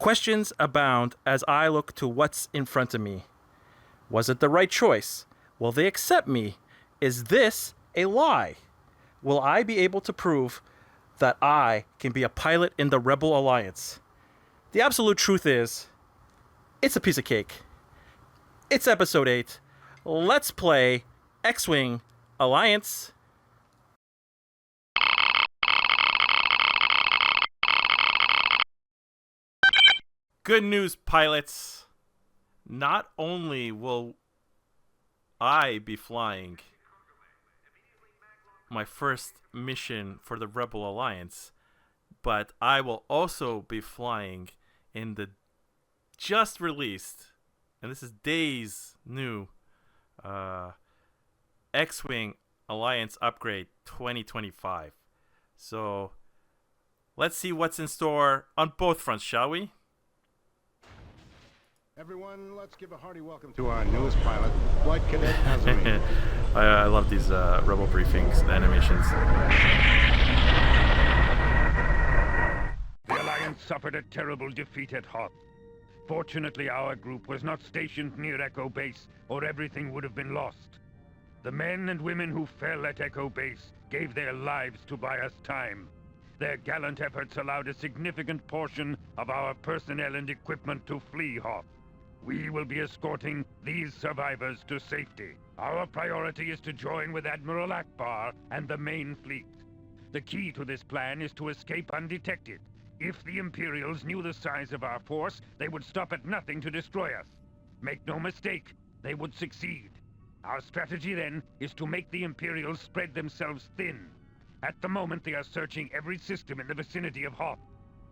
Questions abound as I look to what's in front of me. Was it the right choice? Will they accept me? Is this a lie? Will I be able to prove that I can be a pilot in the Rebel Alliance? The absolute truth is, it's a piece of cake. It's episode 8. Let's play X-Wing Alliance. Good news, pilots. Not only will I be flying my first mission for the Rebel Alliance, but I will also be flying in the just released, and this is days new, X-Wing Alliance Upgrade 2025. So let's see what's in store on both fronts, shall we? Everyone, let's give a hearty welcome to our newest pilot, Flight Cadet Azumi. I love these Rebel briefings, the animations. The Alliance suffered a terrible defeat at Hoth. Fortunately, our group was not stationed near Echo Base, or everything would have been lost. The men and women who fell at Echo Base gave their lives to buy us time. Their gallant efforts allowed a significant portion of our personnel and equipment to flee Hoth. We will be escorting these survivors to safety. Our priority is to join with Admiral Akbar and the main fleet. The key to this plan is to escape undetected. If the Imperials knew the size of our force, they would stop at nothing to destroy us. Make no mistake, they would succeed. Our strategy then is to make the Imperials spread themselves thin. At the moment, they are searching every system in the vicinity of Hoth.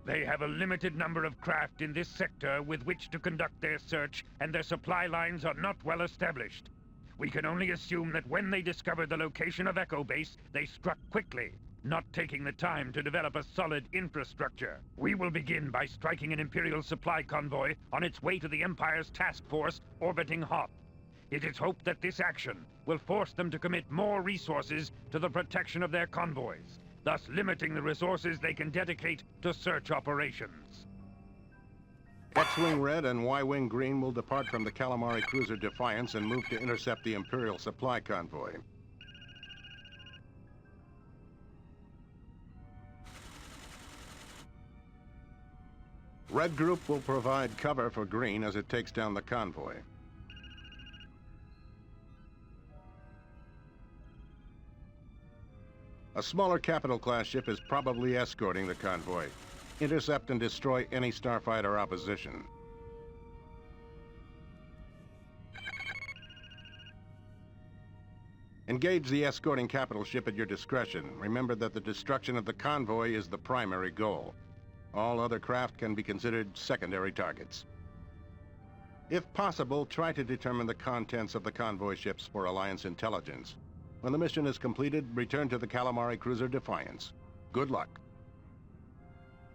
They have a limited number of craft in this sector with which to conduct their search, and their supply lines are not well established. We can only assume that when they discovered the location of Echo Base, they struck quickly, not taking the time to develop a solid infrastructure. We will begin by striking an Imperial supply convoy on its way to the Empire's task force orbiting Hoth. It is hoped that this action will force them to commit more resources to the protection of their convoys, thus limiting the resources they can dedicate to search operations. X-Wing Red and Y-Wing Green will depart from the Calamari cruiser Defiance and move to intercept the Imperial supply convoy. Red Group will provide cover for Green as it takes down the convoy. A smaller Capital-class ship is probably escorting the convoy. Intercept and destroy any starfighter opposition. Engage the escorting Capital ship at your discretion. Remember that the destruction of the convoy is the primary goal. All other craft can be considered secondary targets. If possible, try to determine the contents of the convoy ships for Alliance intelligence. When the mission is completed, return to the Calamari cruiser Defiance. Good luck.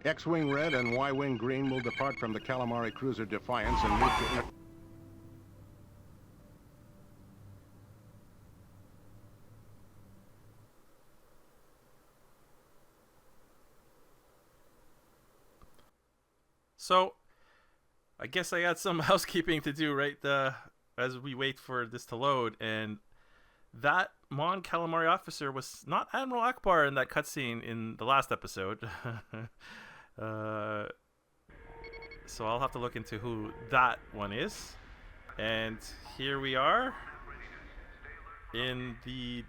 X-Wing Red and Y-Wing Green will depart from the Calamari cruiser Defiance and move to... So, I guess I got some housekeeping to do, right? As we wait for this to load, and that Mon Calamari officer was not Admiral Akbar in that cutscene in the last episode. So I'll have to look into who that one is. And here we are in the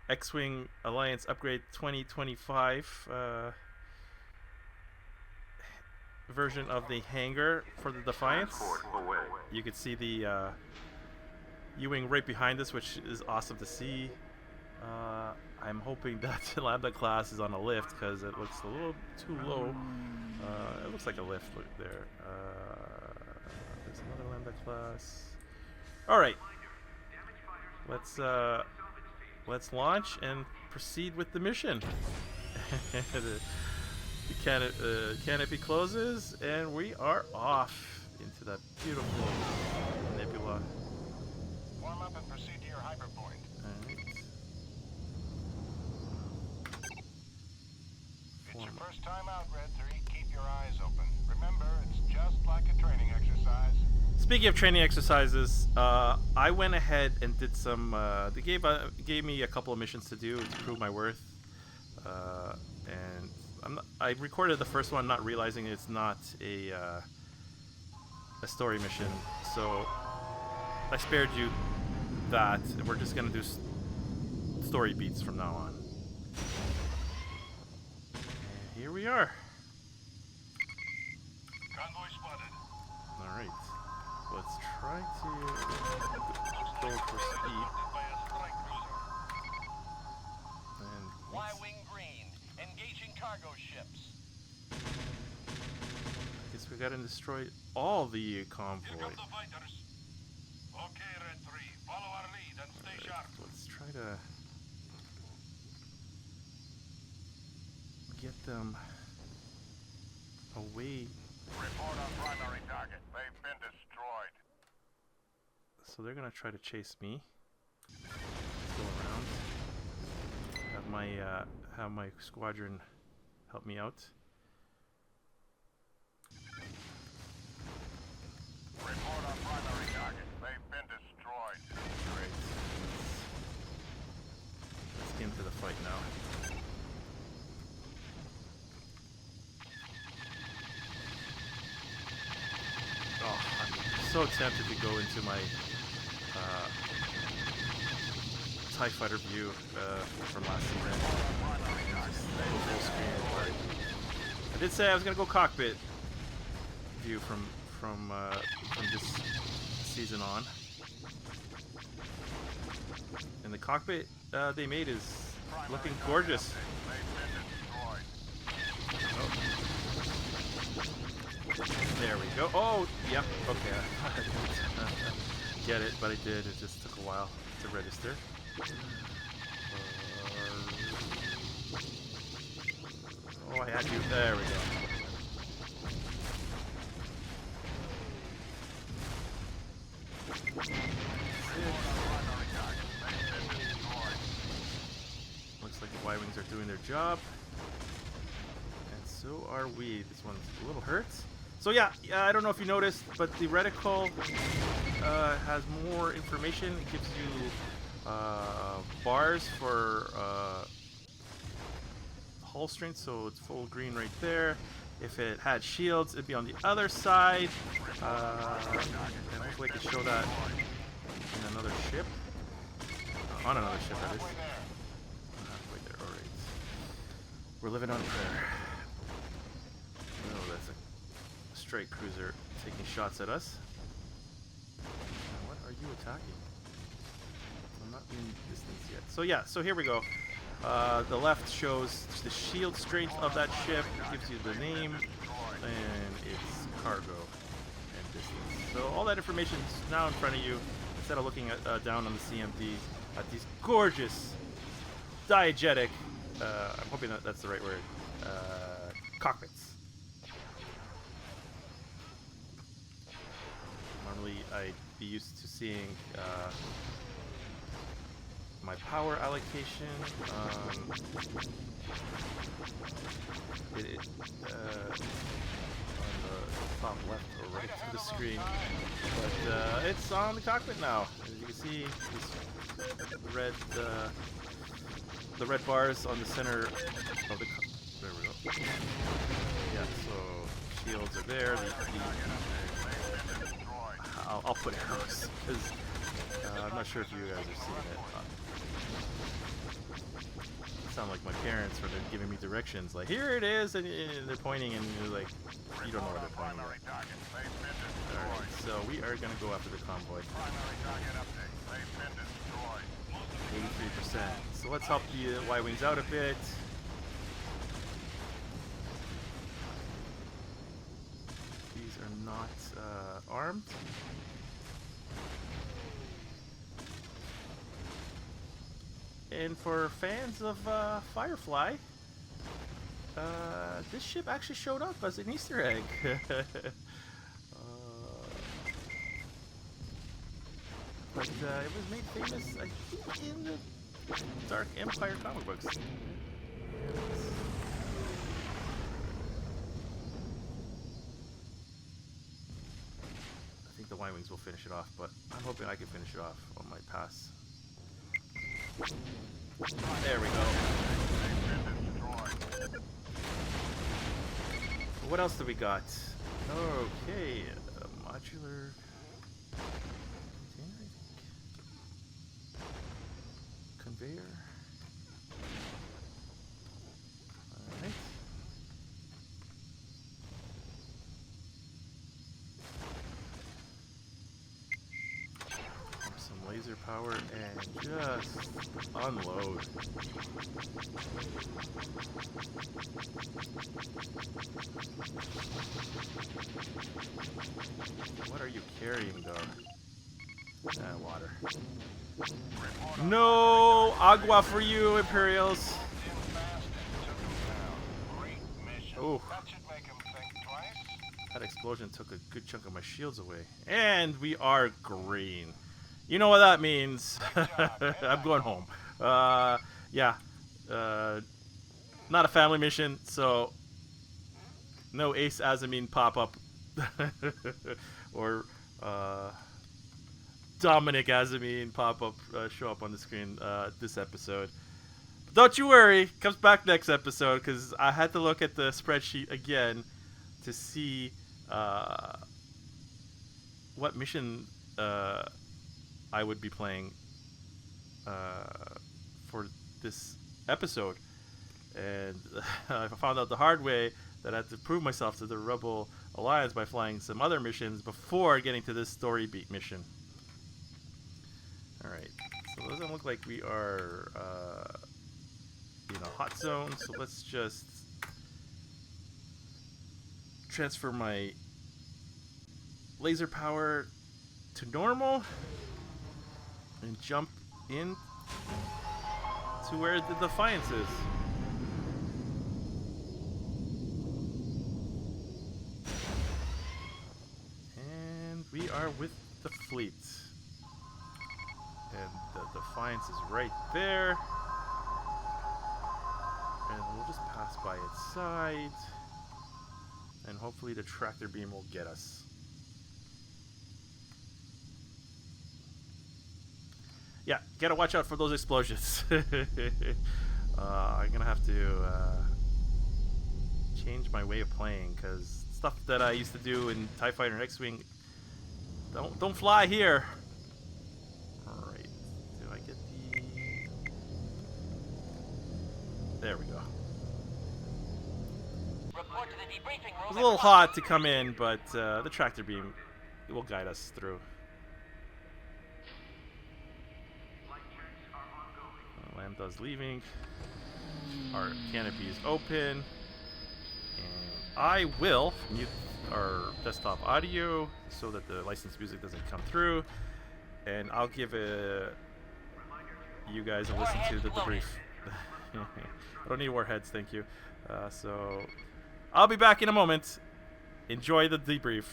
X-Wing Alliance Upgrade 2025 version of the hangar for the Defiance. You can see the U-Wing right behind us, which is awesome to see. I'm hoping that the Lambda class is on a lift because it looks a little too low. It looks like a lift there. There's another Lambda class. All right, let's launch and proceed with the mission. The canopy closes, and we are off into that beautiful nebula. Warm up and proceed to your hyperpoint. Right. It's your first time out, Red 3. Keep your eyes open. Speaking of training exercises, I went ahead and did some. They gave me a couple of missions to do to prove my worth, and I recorded the first one, not realizing it's not a story mission. So I spared you that, and we're just gonna do story beats from now on. And here we are. Convoy spotted. All right. Let's try to go for speed. And Y-wing green, engaging cargo ships. I guess we gotta destroy all the convoy. Here come the fighters. Okay, Red 3, follow our lead and stay sharp. Let's try to get them away. Report on primary target. They've been destroyed. So they're gonna try to chase me. Go around. Have my squadron help me out. Report on primary target. They've been destroyed. Alright. Let's get into the fight now. Oh, I'm so tempted to go into my TIE Fighter view from last season. And just go full screen, but I did say I was gonna go cockpit view from this season on. And the cockpit they made is looking gorgeous. Oh. There we go. Oh, yep. Okay. I didn't get it, but I did. It just took a while to register. Oh, I had you. There we go. Looks like the Y-Wings are doing their job. And so are we. This one's a little hurt. So yeah, I don't know if you noticed, but the reticle has more information. It gives you bars for hull strength, so it's full green right there. If it had shields, it'd be on the other side. And hopefully I can show that in another ship. On another ship, that is. Halfway there, alright. We're living on prayer. Oh, that's a strike cruiser taking shots at us. What are you attacking? I'm not in distance yet. So yeah, so here we go. The left shows the shield strength of that ship, gives you the name, and its cargo and distance. So all that information is now in front of you, instead of looking at, down on the CMD at these gorgeous, diegetic, I'm hoping that that's the right word, cockpits. Normally I'd be used to seeing my power allocation on the top left or right of the screen, but it's on the cockpit now. As you can see, the red bars on the center of the there we go. Yeah, so shields are there. I'll put arrows because I'm not sure if you guys have seen it. Sound like my parents when they're giving me directions, like here it is, and they're pointing, and you're like, you don't know where they're pointing at. Alright, so we are gonna go after the convoy. 83%. So let's help the Y-Wings out a bit. These are not armed. And for fans of Firefly, this ship actually showed up as an Easter egg. But it was made famous, I think, in the Dark Empire comic books. I think the Flying Wings will finish it off, but I'm hoping I can finish it off on my pass. There we go. What else do we got? Okay, a modular container, I think. Conveyor. Alright. Some laser power and just unload. What are you carrying though? Water. No agua for you, Imperials. Oh, that explosion took a good chunk of my shields away. And we are green. You know what that means. I'm going home. Yeah. Not a family mission, so no Ace Azamine pop-up. Or Dominic Azamine pop-up show up on the screen this episode. But don't you worry, comes back next episode, because I had to look at the spreadsheet again to see what mission I would be playing for this episode. And I found out the hard way that I had to prove myself to the Rebel Alliance by flying some other missions before getting to this story beat mission. Alright, so it doesn't look like we are in a hot zone, so let's just transfer my laser power to normal and jump in to where the Defiance is. And we are with the fleet. And the Defiance is right there. And we'll just pass by its side. And hopefully the tractor beam will get us. Yeah, gotta watch out for those explosions. I'm gonna have to change my way of playing, because stuff that I used to do in TIE Fighter and X-Wing don't fly here. Alright, do I get the... There we go. Report to the debriefing room. It was a little hot to come in, but the tractor beam will guide us through. Lambda's leaving. Our canopy is open. And I will mute our desktop audio so that the licensed music doesn't come through. And I'll give you guys a listen to the debrief. I don't need warheads, thank you. So I'll be back in a moment. Enjoy the debrief.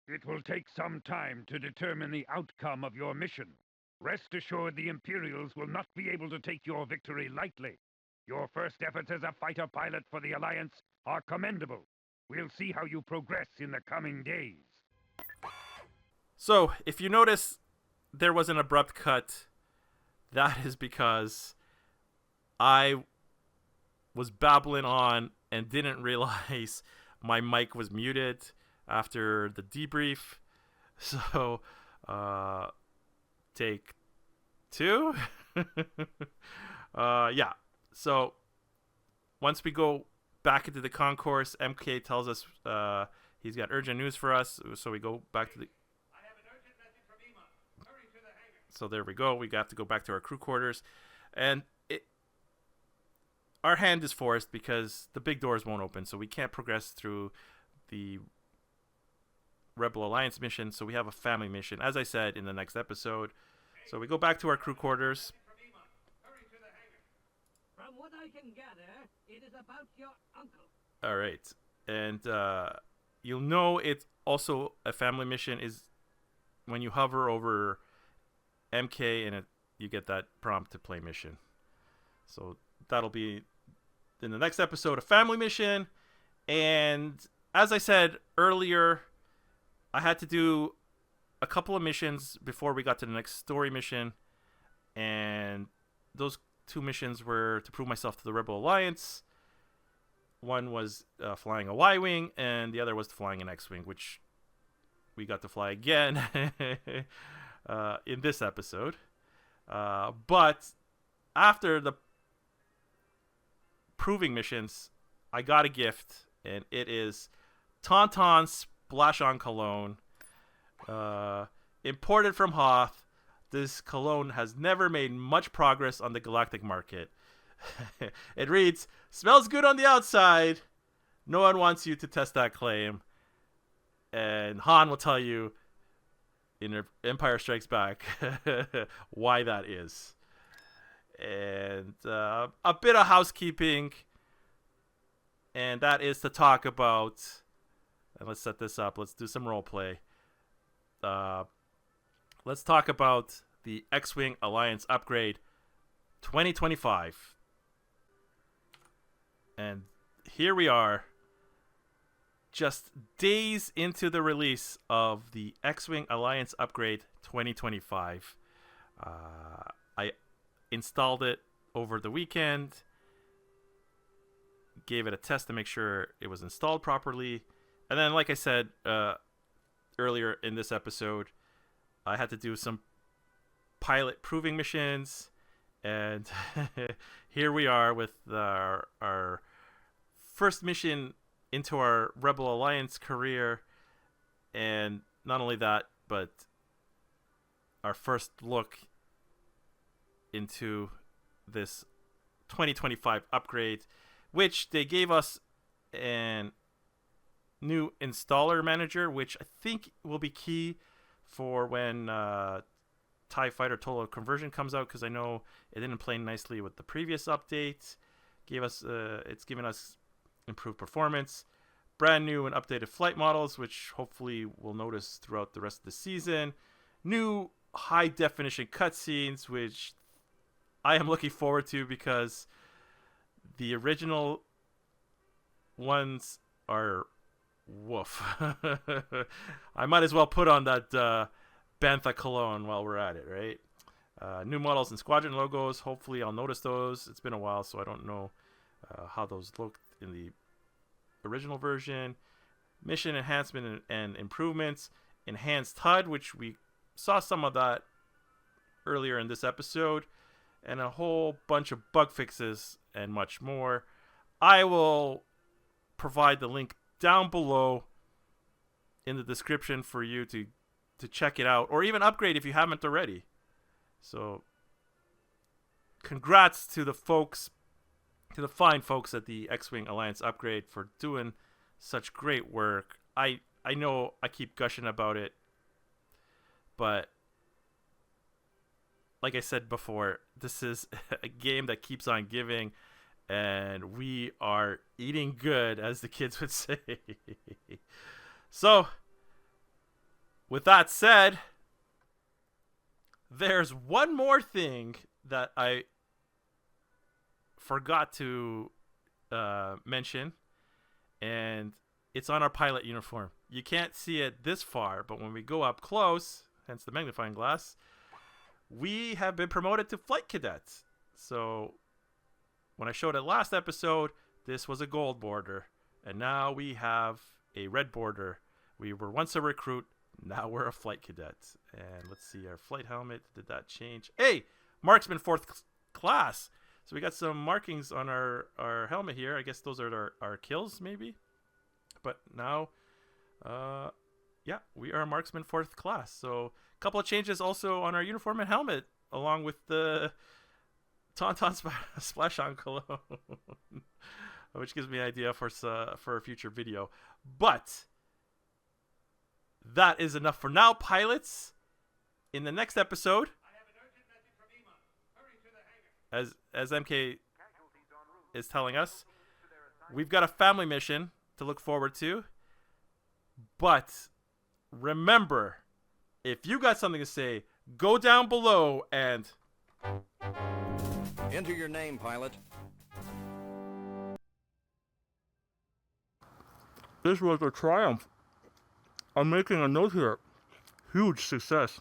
It will take some time to determine the outcome of your mission. Rest assured the Imperials will not be able to take your victory lightly. Your first efforts as a fighter pilot for the Alliance are commendable. We'll see how you progress in the coming days. So, if you notice there was an abrupt cut, that is because I was babbling on and didn't realize my mic was muted after the debrief. So, take two. Yeah. So, once we go back into the concourse, MK tells us he's got urgent news for us. So we go back to the... I have an urgent message from Ema. Hurry to the hangar. So there we go. We got to go back to our crew quarters. And our hand is forced because the big doors won't open. So we can't progress through the Rebel Alliance mission. So we have a family mission, as I said, in the next episode. So we go back to our crew quarters. From what I can gather, it is about your uncle. All right. And you'll know it's also a family mission is when you hover over MK and you get that prompt to play mission. So that'll be in the next episode, a family mission. And as I said earlier, I had to do a couple of missions before we got to the next story mission. And those 2 missions were to prove myself to the Rebel Alliance. One was flying a Y-Wing, and the other was flying an X-Wing, which we got to fly again in this episode. But after the proving missions, I got a gift, and it is Tauntaun Splash On Cologne, imported from Hoth. This cologne has never made much progress on the galactic market. It reads, "Smells good on the outside. No one wants you to test that claim." And Han will tell you in Empire Strikes Back why that is. And a bit of housekeeping, and that is to talk about, and let's set this up, let's do some role play. Let's talk about the X-Wing Alliance Upgrade 2025. And here we are, just days into the release of the X-Wing Alliance Upgrade 2025. I installed it over the weekend, gave it a test to make sure it was installed properly, and then, like I said earlier in this episode, I had to do some pilot proving missions, and here we are with our first mission into our Rebel Alliance career. And not only that, but our first look into this 2025 upgrade, which they gave us an new installer manager, which I think will be key for when TIE Fighter Total Conversion comes out, because I know it didn't play nicely with the previous update. It's given us improved performance, brand new and updated flight models, which hopefully we'll notice throughout the rest of the season, new high definition cutscenes, which I am looking forward to because the original ones are woof. I might as well put on that Bantha cologne while we're at it, right? New models and squadron logos. Hopefully I'll notice those. It's been a while, so I don't know how those looked in the original version. Mission enhancement and improvements. Enhanced HUD, which we saw some of that earlier in this episode. And a whole bunch of bug fixes and much more. I will provide the link down below in the description for you to check it out, or even upgrade if you haven't already. So congrats to the fine folks at the X-Wing Alliance Upgrade for doing such great work. I know I keep gushing about it, but like I said before, this is a game that keeps on giving, and we are eating good, as the kids would say. So, with that said, there's one more thing that I forgot to mention, and it's on our pilot uniform. You can't see it this far, but when we go up close, hence the magnifying glass, we have been promoted to flight cadets. So when I showed it last episode, this was a gold border, and now we have a red border. We were once a recruit, now we're a flight cadet. And let's see, our flight helmet, did that change? Hey, marksman 4th class. So we got some markings on our helmet here. I guess those are our kills, maybe. But now, yeah, we are marksman 4th class. So a couple of changes also on our uniform and helmet, along with the Tauntaun Splash On Cologne, which gives me an idea for a future video. But that is enough for now, pilots. In the next episode, I have an urgent message from Ema. Hurry to the hangar. as MK is telling us, we've got a family mission to look forward to. But remember, if you got something to say, go down below and enter your name, pilot. This was a triumph. I'm making a note here. Huge success.